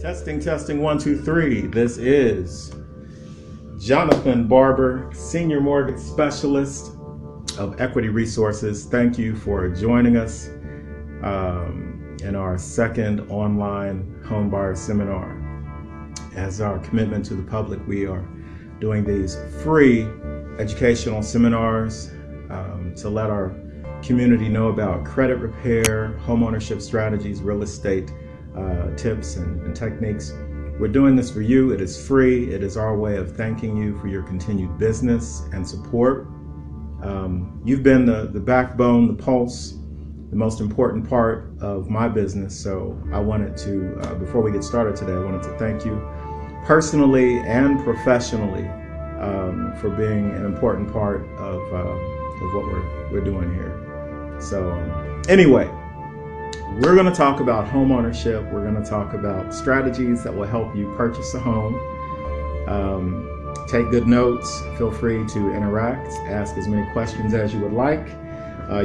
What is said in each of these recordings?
Testing, 1, 2, 3. This is Jonathan Barber, Senior Mortgage Specialist of Equity Resources. Thank you for joining us in our second online homebuyer seminar. As our commitment to the public, we are doing these free educational seminars to let our community know about credit repair, homeownership strategies, real estate tips and techniques. We're doing this for you. It is free. It is our way of thanking you for your continued business and support. You've been the backbone, the pulse, the most important part of my business. So I wanted to, before we get started today, I wanted to thank you personally and professionally for being an important part of what we're doing here. So anyway, we're going to talk about home ownership. We're going to talk about strategies that will help you purchase a home. Take good notes. Feel free to interact. Ask as many questions as you would like.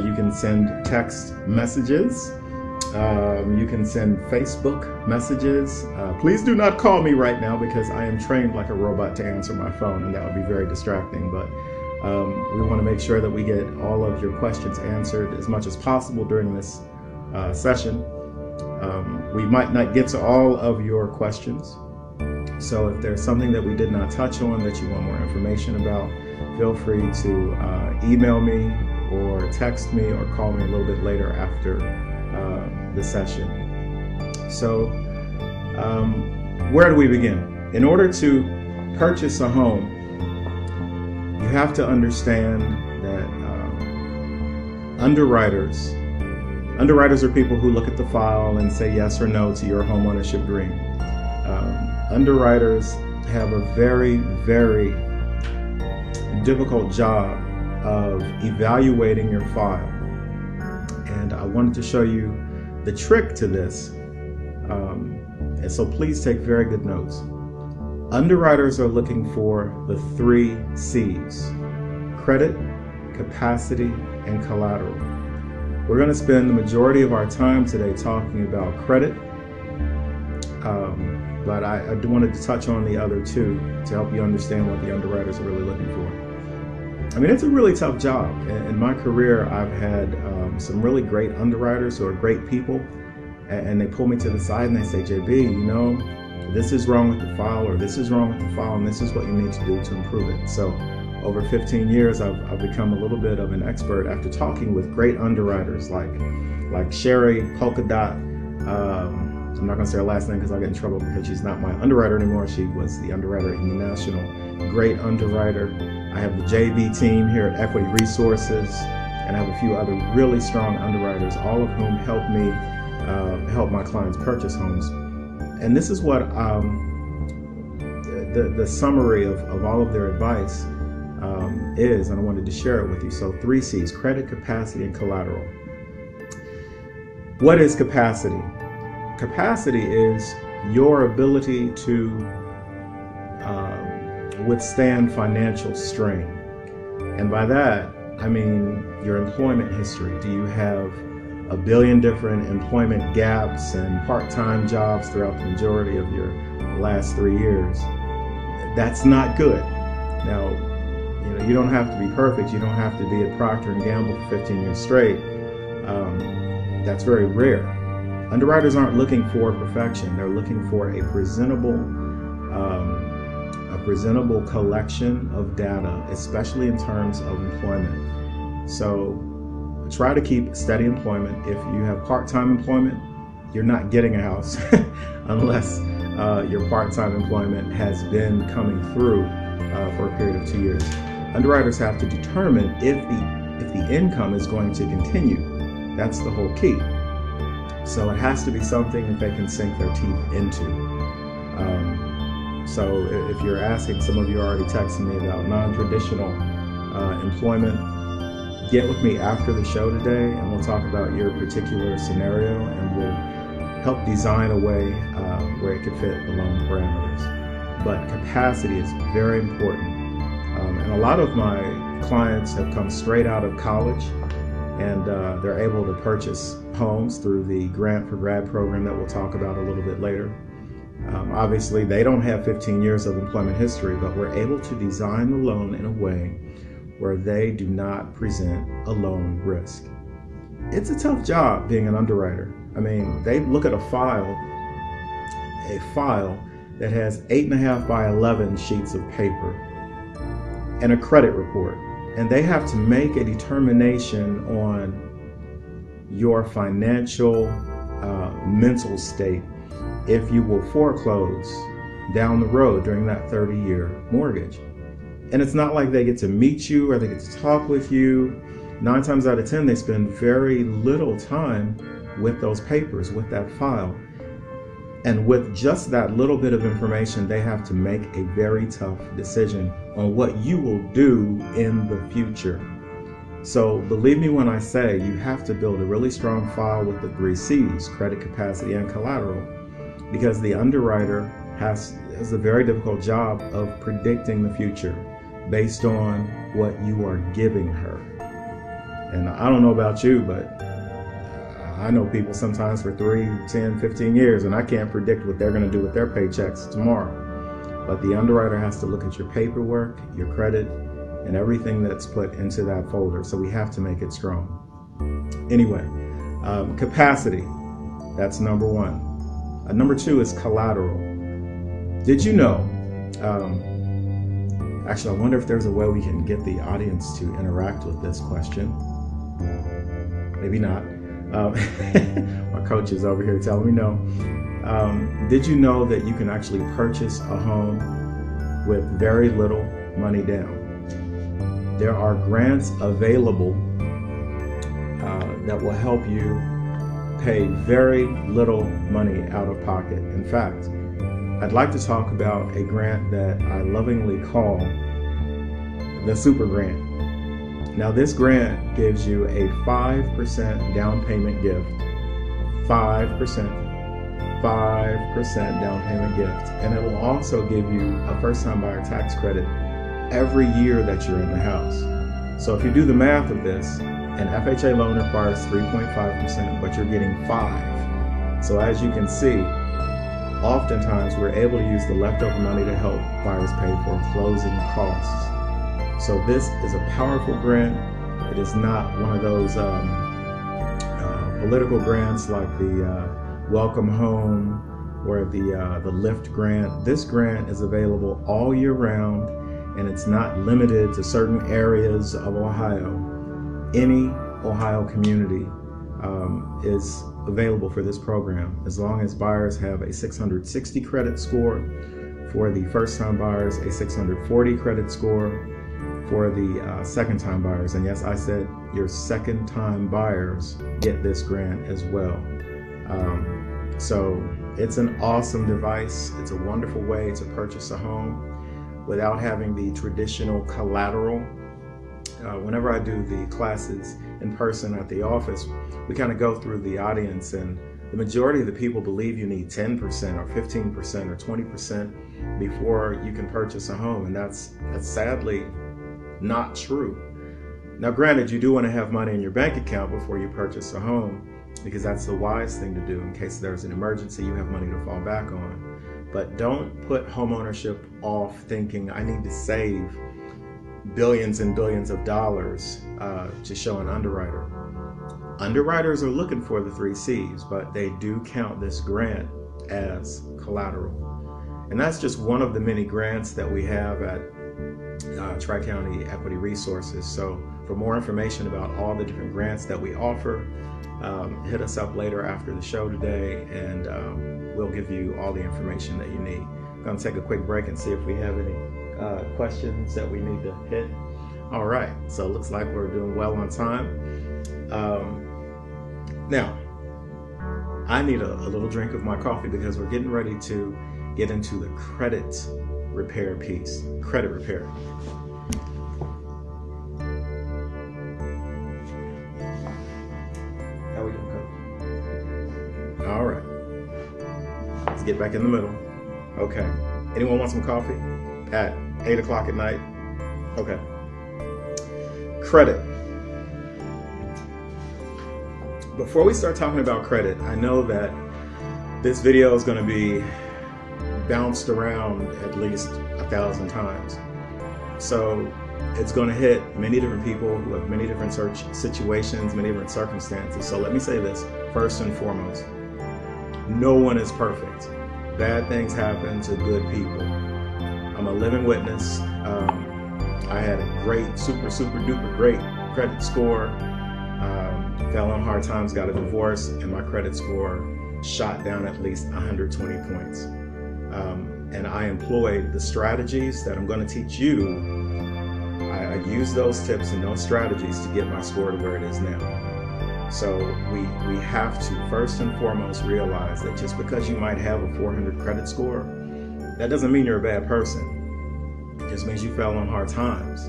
You can send text messages. You can send Facebook messages. Please do not call me right now because I am trained like a robot to answer my phone, and that would be very distracting. But we want to make sure that we get all of your questions answered as much as possible during this session. We might not get to all of your questions. So if there's something that we did not touch on that you want more information about, feel free to email me or text me or call me a little bit later after the session. So where do we begin? In order to purchase a home, you have to understand that underwriters are people who look at the file and say yes or no to your home ownership dream. Underwriters have a very, very difficult job of evaluating your file. And I wanted to show you the trick to this. And so please take very good notes. Underwriters are looking for the 3 C's: credit, capacity, and collateral. We're going to spend the majority of our time today talking about credit, but I wanted to touch on the other 2 to help you understand what the underwriters are really looking for. I mean, it's a really tough job. In my career, I've had some really great underwriters who are great people, and they pull me to the side and they say, JB, you know, this is wrong with the file, or this is wrong with the file, and this is what you need to do to improve it. So over 15 years, I've become a little bit of an expert after talking with great underwriters like Sherry Polka Dot. I'm not going to say her last name because I'll get in trouble because she's not my underwriter anymore. She was the underwriter at Union National. Great underwriter. I have the JB team here at Equity Resources, and I have a few other really strong underwriters, all of whom help me help my clients purchase homes. And this is what the summary of all of their advice is, and I wanted to share it with you. So 3 C's: credit, capacity, and collateral. What is capacity? Capacity is your ability to withstand financial strain. And by that, I mean your employment history. Do you have a billion different employment gaps and part-time jobs throughout the majority of your last 3 years? That's not good. Now, you don't have to be perfect. You don't have to be at Procter & Gamble for 15 years straight. That's very rare. Underwriters aren't looking for perfection. They're looking for a presentable collection of data, especially in terms of employment. So try to keep steady employment. If you have part-time employment, you're not getting a house unless your part-time employment has been coming through for a period of 2 years. Underwriters have to determine if the income is going to continue. That's the whole key. So it has to be something that they can sink their teeth into. So if you're asking, some of you are already texting me about non-traditional employment, get with me after the show today and we'll talk about your particular scenario, and we'll help design a way where it could fit the loan parameters. But capacity is very important. And a lot of my clients have come straight out of college, and they're able to purchase homes through the Grant for Grad program that we'll talk about a little bit later. Obviously, they don't have 15 years of employment history, but we're able to design the loan in a way where they do not present a loan risk. It's a tough job being an underwriter. I mean, they look at a file that has 8.5 by 11 sheets of paper and a credit report, and they have to make a determination on your financial mental state if you will foreclose down the road during that 30-year mortgage. And it's not like they get to meet you or they get to talk with you. 9 times out of 10, they spend very little time with those papers, with that file. And with just that little bit of information, they have to make a very tough decision on what you will do in the future. So believe me when I say you have to build a really strong file with the 3 C's, credit, capacity, and collateral, because the underwriter has a very difficult job of predicting the future based on what you are giving her. And I don't know about you, but I know people sometimes for 3, 10, 15 years, and I can't predict what they're going to do with their paychecks tomorrow. But the underwriter has to look at your paperwork, your credit, and everything that's put into that folder. So we have to make it strong. Anyway, capacity, that's number 1. Number 2 is collateral. Did you know, actually I wonder if there's a way we can get the audience to interact with this question. Maybe not. My coach is over here telling me no. Did you know that you can actually purchase a home with very little money down? There are grants available that will help you pay very little money out of pocket. In fact, I'd like to talk about a grant that I lovingly call the Super Grant. Now, this grant gives you a 5% down payment gift, 5% down payment gift, and it will also give you a first-time buyer tax credit every year that you're in the house. So if you do the math of this, an FHA loan requires 3.5%, but you're getting 5%. So as you can see, oftentimes we're able to use the leftover money to help buyers pay for closing costs. So this is a powerful grant. It is not one of those political grants like the Welcome Home or the LIFT grant. This grant is available all year round, and it's not limited to certain areas of Ohio. Any Ohio community is available for this program, as long as buyers have a 660 credit score. For the first-time buyers, a 640 credit score. For the second-time buyers, and yes, I said your second-time buyers get this grant as well. So it's an awesome device. It's a wonderful way to purchase a home without having the traditional collateral. Whenever I do the classes in person at the office, we kind of go through the audience, and the majority of the people believe you need 10% or 15% or 20% before you can purchase a home, and that's sadly not true. Now, granted, you do want to have money in your bank account before you purchase a home, because that's the wise thing to do. In case there's an emergency, you have money to fall back on. But don't put home ownership off thinking I need to save billions and billions of dollars to show an underwriter. Underwriters are looking for the 3 C's, but they do count this grant as collateral. And that's just one of the many grants that we have at Tri-County Equity Resources. So for more information about all the different grants that we offer, hit us up later after the show today, and we'll give you all the information that you need. I'm going to take a quick break and see if we have any questions that we need to hit. All right, so it looks like we're doing well on time. Now, I need a little drink of my coffee because we're getting ready to get into the credit repair piece. Credit repair. How we doing, Coach? All right. Let's get back in the middle. Okay. Anyone want some coffee at 8 o'clock at night? Okay. Credit. Before we start talking about credit, I know that this video is going to be bounced around at least 1,000 times. So it's going to hit many different people who have many different situations, many different circumstances. So let me say this first and foremost. No one is perfect. Bad things happen to good people. I'm a living witness. I had a great, super duper great credit score. Fell on hard times, got a divorce, and my credit score shot down at least 120 points. And I employed the strategies that I'm going to teach you. I use those tips and those strategies to get my score to where it is now. So we have to first and foremost realize that just because you might have a 400 credit score, that doesn't mean you're a bad person. It just means you fell on hard times.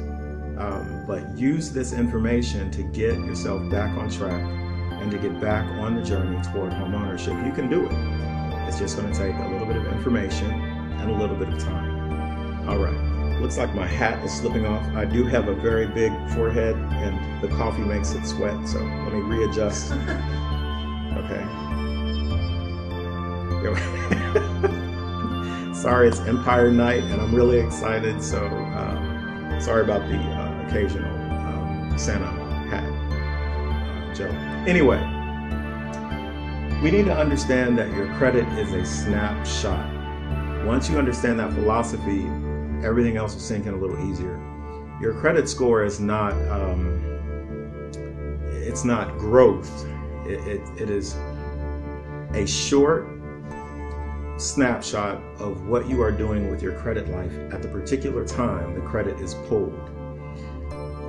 But use this information to get yourself back on track and to get back on the journey toward homeownership. You can do it. It's just going to take a little bit of information and a little bit of time. All right. Looks like my hat is slipping off. I do have a very big forehead and the coffee makes it sweat. So let me readjust. Okay. Sorry, it's Empire Night and I'm really excited. So sorry about the occasional Santa hat joke. Anyway, we need to understand that your credit is a snapshot. Once you understand that philosophy, everything else will sink in a little easier. Your credit score is not, it's not growth. It is a short snapshot of what you are doing with your credit life at the particular time the credit is pulled.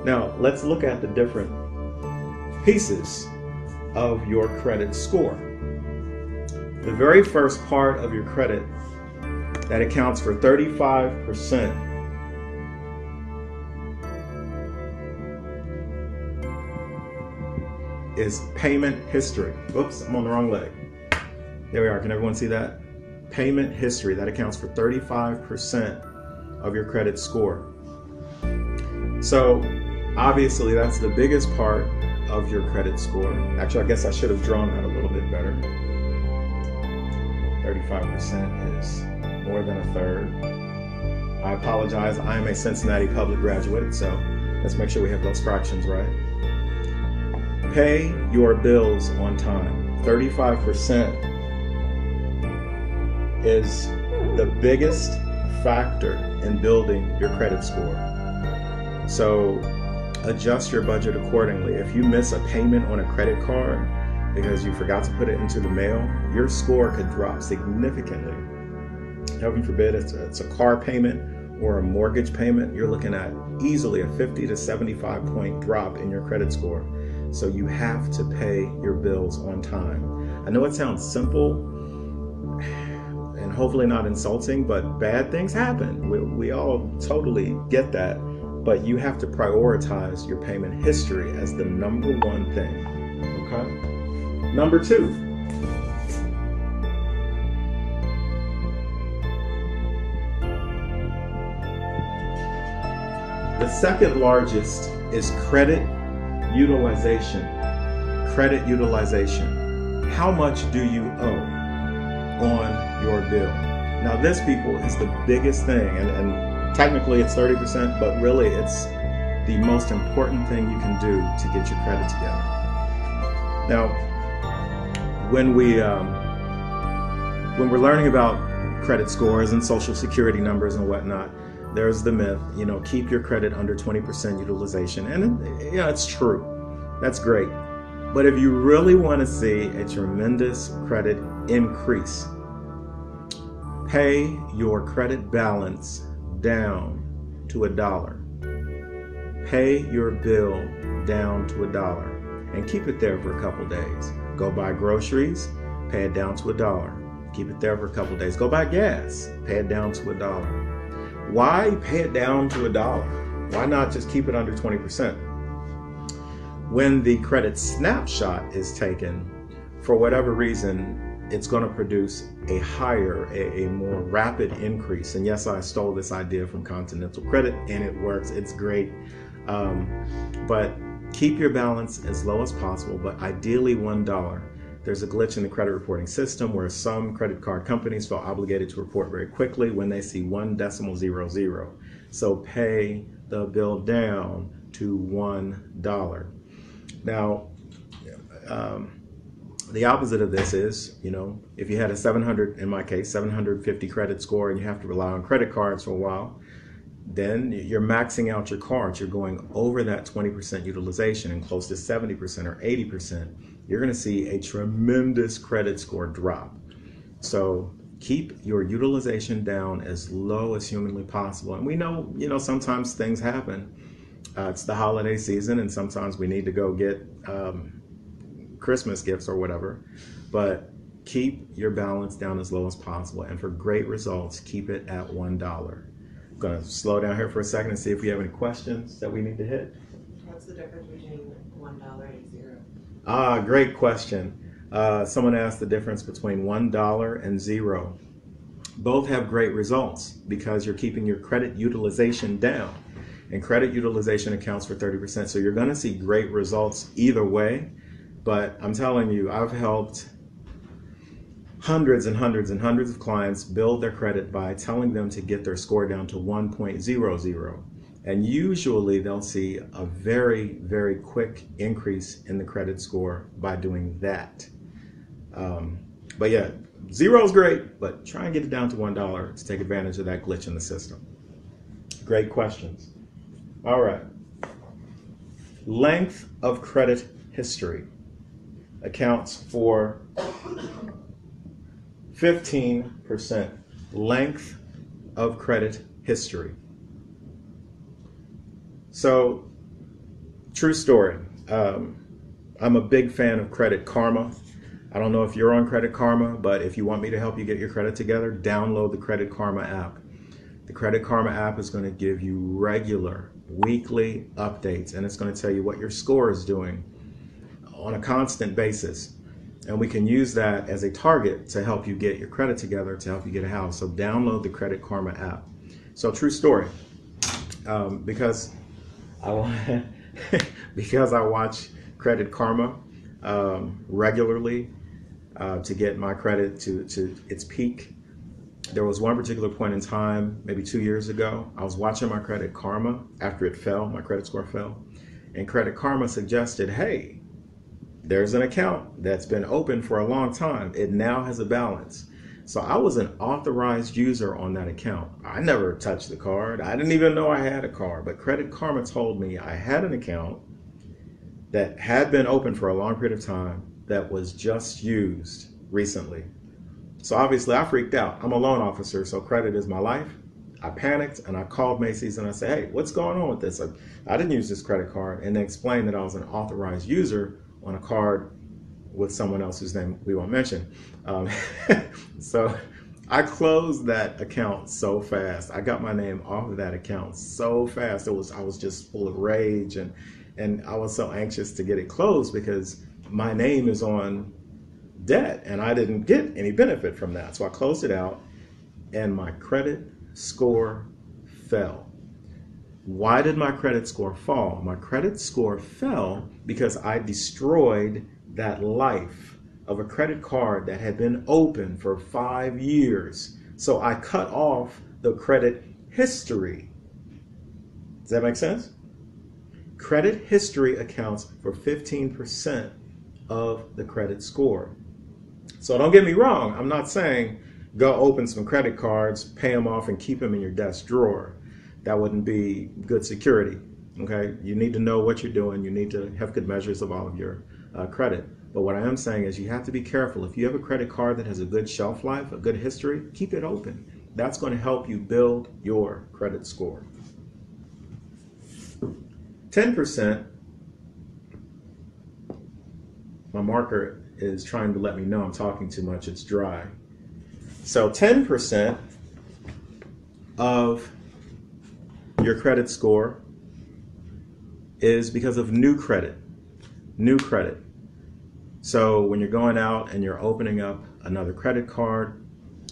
Now, let's look at the different pieces of your credit score. The very first part of your credit that accounts for 35% is payment history. Oops, I'm on the wrong leg. There we are. Can everyone see that? Payment history. That accounts for 35% of your credit score. So obviously that's the biggest part of your credit score. Actually, I guess I should have drawn that a little bit better. 35% is more than a third. I apologize. I am a Cincinnati public graduate, so let's make sure we have those fractions right. Pay your bills on time. 35% is the biggest factor in building your credit score. So adjust your budget accordingly. If you miss a payment on a credit card because you forgot to put it into the mail, your score could drop significantly. Heaven forbid it's a car payment or a mortgage payment, you're looking at easily a 50 to 75 point drop in your credit score. So you have to pay your bills on time. I know it sounds simple and hopefully not insulting, but bad things happen. We all totally get that, but you have to prioritize your payment history as the number one thing, okay? Number two, the second largest is credit utilization. Credit utilization. How much do you owe on your bill? Now this, people, is the biggest thing, and technically it's 30%, but really it's the most important thing you can do to get your credit together. Now, when we're learning about credit scores and social security numbers and whatnot, there's the myth, keep your credit under 20% utilization. And it's true. That's great. But if you really want to see a tremendous credit increase, pay your credit balance down to $1. Pay your bill down to $1 and keep it there for a couple days. Go buy groceries, pay it down to $1. Keep it there for a couple days. Go buy gas, pay it down to $1. Why pay it down to $1? Why not just keep it under 20%? When the credit snapshot is taken, for whatever reason, it's going to produce a higher, a more rapid increase. And yes, I stole this idea from Continental Credit, and it works. It's great. But keep your balance as low as possible, but ideally $1. there's a glitch in the credit reporting system where some credit card companies feel obligated to report very quickly when they see 1.00. So pay the bill down to $1. Now, the opposite of this is, if you had a 700, in my case, 750 credit score, and you have to rely on credit cards for a while, then you're maxing out your cards. You're going over that 20% utilization and close to 70% or 80%. You're going to see a tremendous credit score drop. So keep your utilization down as low as humanly possible. And we know, sometimes things happen. It's the holiday season, and sometimes we need to go get Christmas gifts or whatever. But keep your balance down as low as possible. And for great results, keep it at $1. I'm going to slow down here for a second and see if we have any questions that we need to hit. What's the difference between $1 and 0? Great question. Someone asked the difference between $1 and 0. Both have great results because you're keeping your credit utilization down. And credit utilization accounts for 30%. So you're going to see great results either way. But I'm telling you, I've helped hundreds and hundreds and hundreds of clients build their credit by telling them to get their score down to 1.00. And usually they'll see a very, very quick increase in the credit score by doing that. But yeah, 0 is great, but try and get it down to $1 to take advantage of that glitch in the system. Great questions. All right. Length of credit history accounts for 15%. Length of credit history. So, true story. I'm a big fan of Credit Karma. I don't know if you're on Credit Karma, but if you want me to help you get your credit together, download the Credit Karma app. The Credit Karma app is going to give you regular weekly updates, and it's going to tell you what your score is doing on a constant basis. And we can use that as a target to help you get your credit together, to help you get a house. So download the Credit Karma app. So true story, because I watch Credit Karma regularly to get my credit to its peak. There was one particular point in time, maybe 2 years ago, I was watching my Credit Karma after it fell, my credit score fell, and Credit Karma suggested, hey, there's an account that's been open for a long time. It now has a balance. So I was an authorized user on that account. I never touched the card. I didn't even know I had a card, but Credit Karma told me I had an account that had been open for a long period of time that was just used recently. So obviously I freaked out. I'm a loan officer, so credit is my life. I panicked and I called Macy's and I said, hey, what's going on with this? I didn't use this credit card, and they explained that I was an authorized user on a card with someone else whose name we won't mention. So I closed that account so fast. I got my name off of that account so fast. I was just full of rage, and I was so anxious to get it closed because my name is on debt and I didn't get any benefit from that. So I closed it out and my credit score fell. Why did my credit score fall? My credit score fell because I destroyed that life of a credit card that had been open for 5 years. So I cut off the credit history. Does that make sense? Credit history accounts for 15% of the credit score. So don't get me wrong. I'm not saying go open some credit cards, pay them off, and keep them in your desk drawer. That wouldn't be good security. Okay, you need to know what you're doing. You need to have good measures of all of your credit. But what I am saying is you have to be careful. If you have a credit card that has a good shelf life, a good history, keep it open. That's going to help you build your credit score. 10%, my marker is trying to let me know I'm talking too much. It's dry. So 10% of your credit score is because of new credit. New credit. So when you're going out and you're opening up another credit card,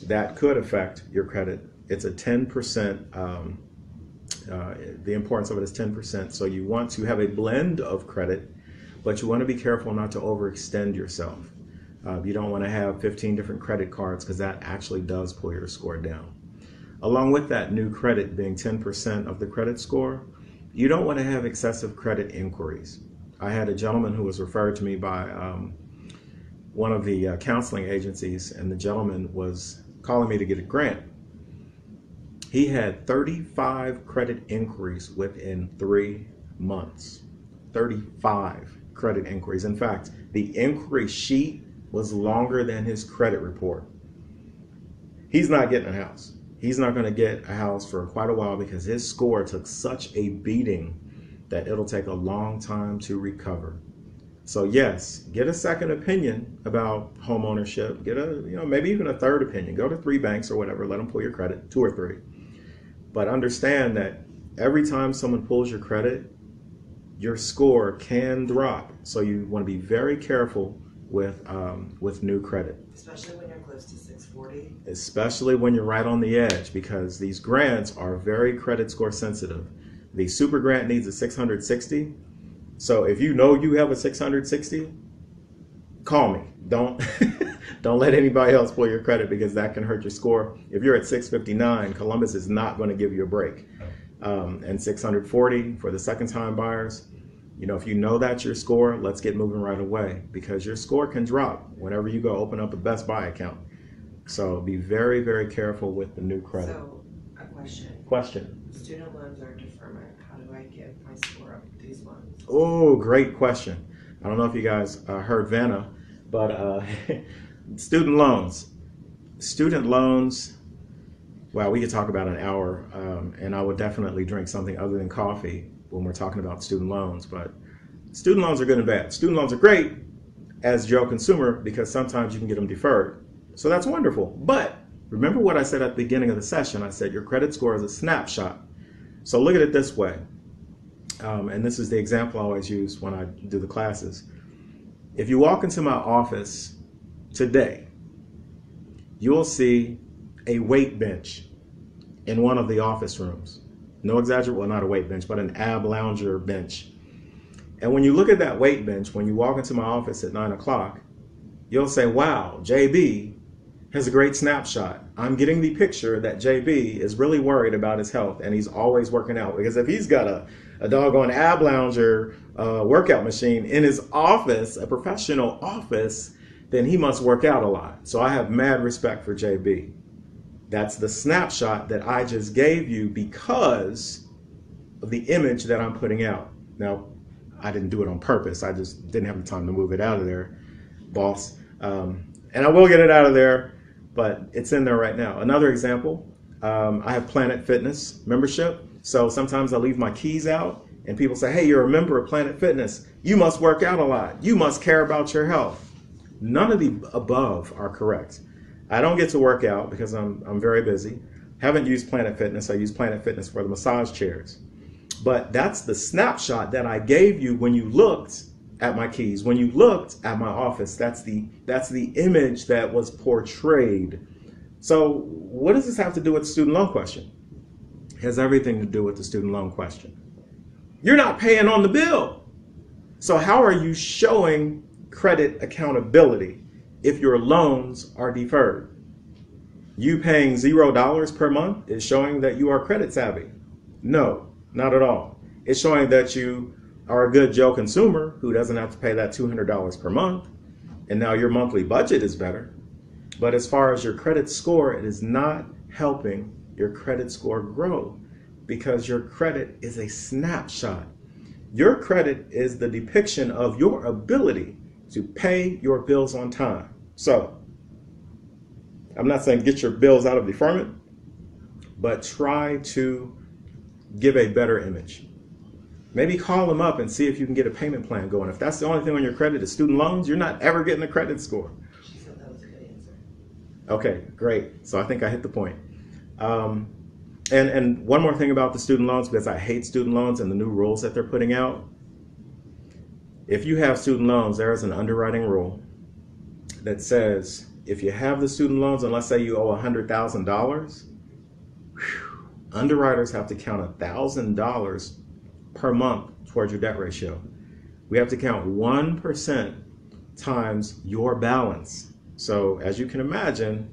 that could affect your credit. It's a 10%, the importance of it is 10%. So you want to have a blend of credit, but you want to be careful not to overextend yourself. You don't want to have 15 different credit cards because that actually does pull your score down. Along with that, new credit being 10% of the credit score, you don't want to have excessive credit inquiries. I had a gentleman who was referred to me by one of the counseling agencies, and the gentleman was calling me to get a grant. He had 35 credit inquiries within 3 months. 35 credit inquiries. In fact, the inquiry sheet was longer than his credit report. He's not getting a house. He's not going to get a house for quite a while because his score took such a beating that it'll take a long time to recover. So yes, get a second opinion about home ownership. Get a, maybe even a third opinion. Go to 3 banks or whatever, let them pull your credit, 2 or 3. But understand that every time someone pulls your credit, your score can drop. So you want to be very careful with new credit. Especially when you're close to 640. Especially when you're right on the edge, because these grants are very credit score sensitive. The super grant needs a 660. So if you know you have a 660, call me. Don't let anybody else pull your credit because that can hurt your score. If you're at 659, Columbus is not going to give you a break. And 640 for the second time buyers. If you know that's your score, let's get moving right away because your score can drop whenever you go open up a Best Buy account. So be very, very careful with the new credit. So, a question. Question. Student loans are deferment. How do I get my score up with these ones? Oh, great question. I don't know if you guys heard Vanna, but student loans. Student loans, wow, we could talk about an hour, and I would definitely drink something other than coffee when we're talking about student loans, but student loans are good and bad. Student loans are great as Joe consumer because sometimes you can get them deferred. So that's wonderful. But remember what I said at the beginning of the session. I said your credit score is a snapshot. So look at it this way. And this is the example I always use when I do the classes. If you walk into my office today, you will see a weight bench in one of the office rooms. No exaggeration, well, not a weight bench, but an ab lounger bench. And when you look at that weight bench, when you walk into my office at 9 o'clock, you'll say, wow, JB has a great snapshot. I'm getting the picture that JB is really worried about his health and he's always working out. Because if he's got a doggone ab lounger workout machine in his office, a professional office, then he must work out a lot. So I have mad respect for JB. That's the snapshot that I just gave you because of the image that I'm putting out. Now, I didn't do it on purpose. I just didn't have the time to move it out of there, boss. And I will get it out of there, but it's in there right now. Another example, I have Planet Fitness membership. So sometimes I leave my keys out and people say, hey, you're a member of Planet Fitness. You must work out a lot. You must care about your health. None of the above are correct. I don't get to work out because I'm very busy. Haven't used Planet Fitness. I use Planet Fitness for the massage chairs. But that's the snapshot that I gave you when you looked at my keys. When you looked at my office, that's the image that was portrayed. So what does this have to do with the student loan question? It has everything to do with the student loan question. You're not paying on the bill. So how are you showing credit accountability if your loans are deferred? You paying $0 per month is showing that you are credit savvy. No, not at all. It's showing that you are a good Joe consumer who doesn't have to pay that $200 per month. And now your monthly budget is better. But as far as your credit score, it is not helping your credit score grow because your credit is a snapshot. Your credit is the depiction of your ability to pay your bills on time. So I'm not saying get your bills out of deferment, but try to give a better image. Maybe call them up and see if you can get a payment plan going. If that's the only thing on your credit is student loans, you're not ever getting a credit score. She said that was a good answer. Okay, great. So I think I hit the point. And one more thing about the student loans, because I hate student loans and the new rules that they're putting out. If you have student loans, there is an underwriting rule that says if you have the student loans, and let's say you owe $100,000, underwriters have to count $1,000 per month towards your debt ratio. We have to count 1% times your balance. So as you can imagine,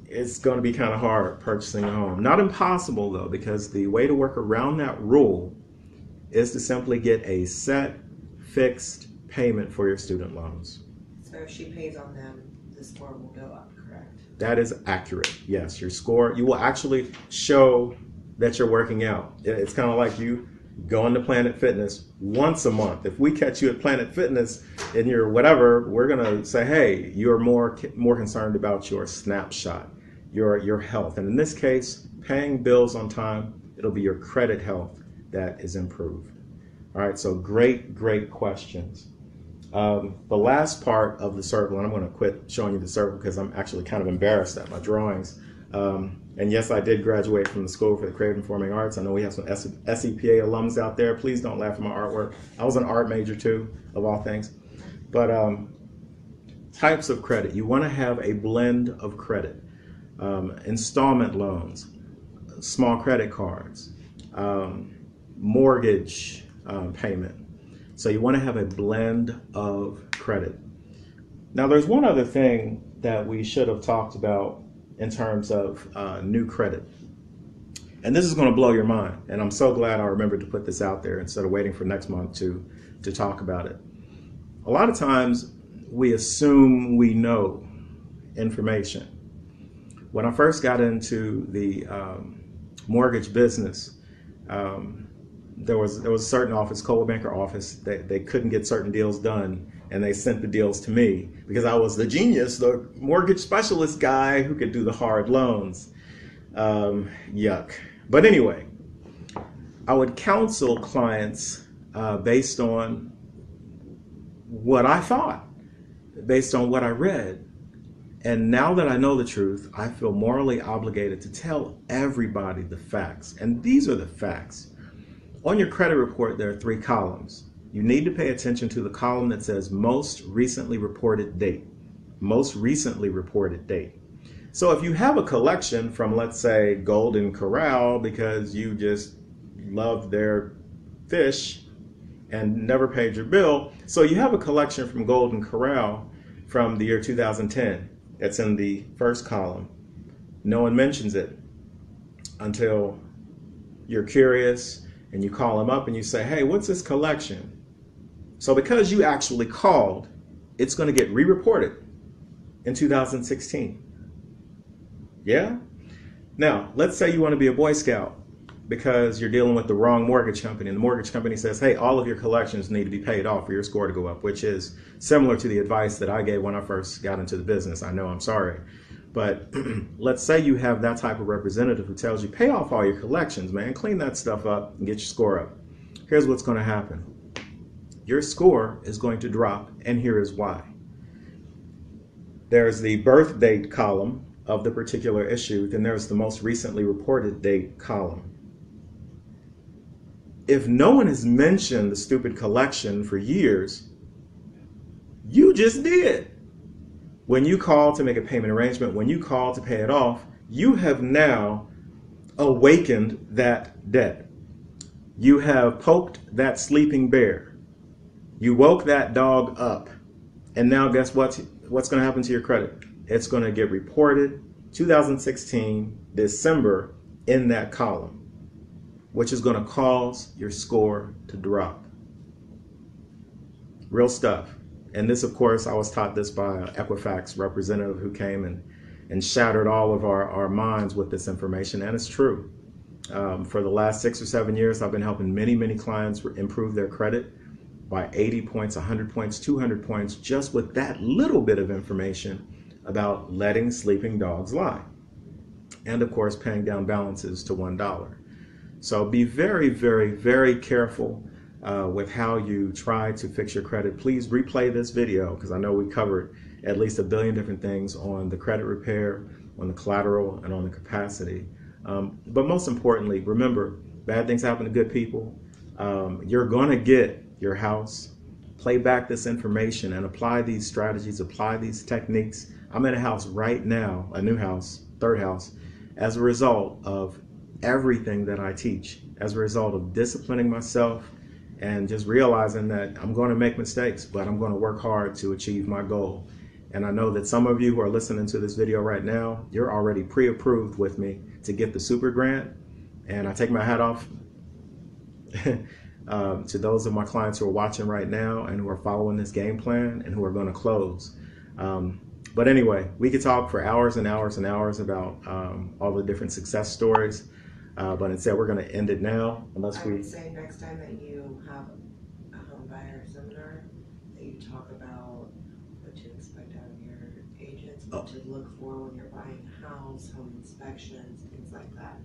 it's going to be kind of hard purchasing a home. Not impossible though, because the way to work around that rule is to simply get a set fixed payment for your student loans. So if she pays on them, the score will go up, correct? That is accurate. Yes, your score, you will actually show that you're working out. It's kind of like you going to Planet Fitness once a month. If we catch you at Planet Fitness and you're whatever, we're going to say, hey, you're more concerned about your snapshot, your health. And in this case, paying bills on time, it'll be your credit health that is improved. All right, so great questions. The last part of the circle, and I'm going to quit showing you the circle because I'm actually kind of embarrassed at my drawings. And yes, I did graduate from the School for the Creative and Performing Arts. I know we have some SEPA alums out there. Please don't laugh at my artwork. I was an art major too, of all things. But types of credit. You want to have a blend of credit. Installment loans, small credit cards, mortgage payment. So you want to have a blend of credit. Now there's one other thing that we should have talked about in terms of new credit. And this is going to blow your mind. And I'm so glad I remembered to put this out there instead of waiting for next month to talk about it. A lot of times we assume we know information. When I first got into the mortgage business, there was a certain office, Coldwell Banker office, they couldn't get certain deals done, and they sent the deals to me because I was the genius, the mortgage specialist guy who could do the hard loans. Yuck. But anyway, I would counsel clients based on what I thought, based on what I read. And now that I know the truth, I feel morally obligated to tell everybody the facts. And these are the facts. On your credit report, there are 3 columns. You need to pay attention to the column that says most recently reported date. Most recently reported date. So if you have a collection from, let's say, Golden Corral because you just loved their fish and never paid your bill, so you have a collection from Golden Corral from the year 2010. It's in the first column. No one mentions it until you're curious and you call them up and you say, hey, what's this collection? So because you actually called, it's going to get re-reported in 2016. Yeah? Now, let's say you want to be a Boy Scout because you're dealing with the wrong mortgage company, and the mortgage company says, hey, all of your collections need to be paid off for your score to go up, which is similar to the advice that I gave when I first got into the business. I know, I'm sorry. But let's say you have that type of representative who tells you, pay off all your collections, man, clean that stuff up and get your score up. Here's what's going to happen. Your score is going to drop, and here is why. There's the birth date column of the particular issue, then there's the most recently reported date column. If no one has mentioned the stupid collection for years, you just did. When you call to make a payment arrangement, when you call to pay it off, you have now awakened that debt. You have poked that sleeping bear. You woke that dog up. And now guess what's going to happen to your credit? It's going to get reported 2016 December in that column, which is going to cause your score to drop. Real stuff. And this, of course, I was taught this by an Equifax representative who came and shattered all of our minds with this information, and it's true. For the last 6 or 7 years, I've been helping many clients improve their credit by 80 points, 100 points, 200 points, just with that little bit of information about letting sleeping dogs lie. And of course, paying down balances to $1. So be very careful with how you try to fix your credit. Please replay this video because I know we covered at least a billion different things on the credit repair, on the collateral, and on the capacity. But most importantly, remember, bad things happen to good people. You're going to get your house. Play back this information and apply these strategies, apply these techniques. I'm in a house right now, a new house, third house, as a result of everything that I teach, as a result of disciplining myself and just realizing that I'm going to make mistakes, but I'm going to work hard to achieve my goal. And I know that some of you who are listening to this video right now, you're already pre-approved with me to get the super grant. And I take my hat off to those of my clients who are watching right now and who are following this game plan and who are going to close. But anyway, we could talk for hours and hours and hours about all the different success stories. But instead, we're going to end it now. I would say next time that you have a home buyer seminar, that you talk about what to expect out of your agents, what to look for when you're buying a house, home inspections, things like that.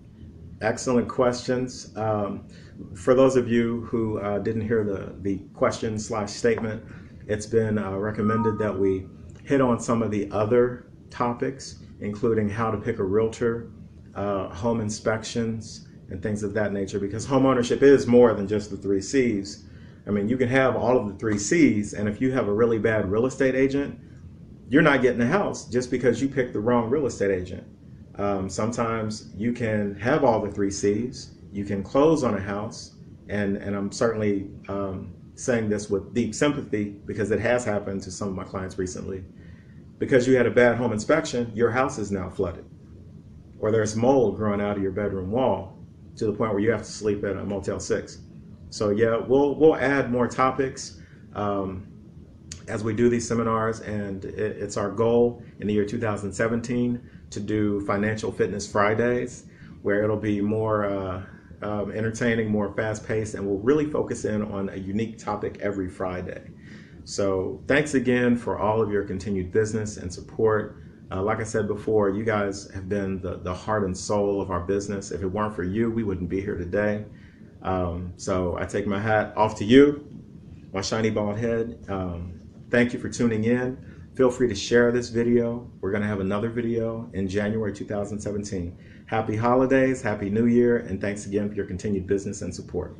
Excellent questions. For those of you who didn't hear the question/statement, it's been recommended that we hit on some of the other topics, including how to pick a realtor, home inspections, and things of that nature, because home ownership is more than just the 3 C's. I mean, you can have all of the 3 C's, and if you have a really bad real estate agent, you're not getting a house just because you picked the wrong real estate agent. Sometimes you can have all the 3 C's, you can close on a house, and I'm certainly saying this with deep sympathy because it has happened to some of my clients recently. Because you had a bad home inspection, your house is now flooded. Or there's mold growing out of your bedroom wall to the point where you have to sleep at a Motel 6. So yeah, we'll add more topics as we do these seminars, and it's our goal in the year 2017 to do Financial Fitness Fridays, where it'll be more entertaining, more fast-paced, and we'll really focus in on a unique topic every Friday. So thanks again for all of your continued business and support. Like I said before, you guys have been the heart and soul of our business. If it weren't for you, we wouldn't be here today. So I take my hat off to you, my shiny bald head. Thank you for tuning in. Feel free to share this video. We're going to have another video in January 2017. Happy holidays, happy new year, and thanks again for your continued business and support.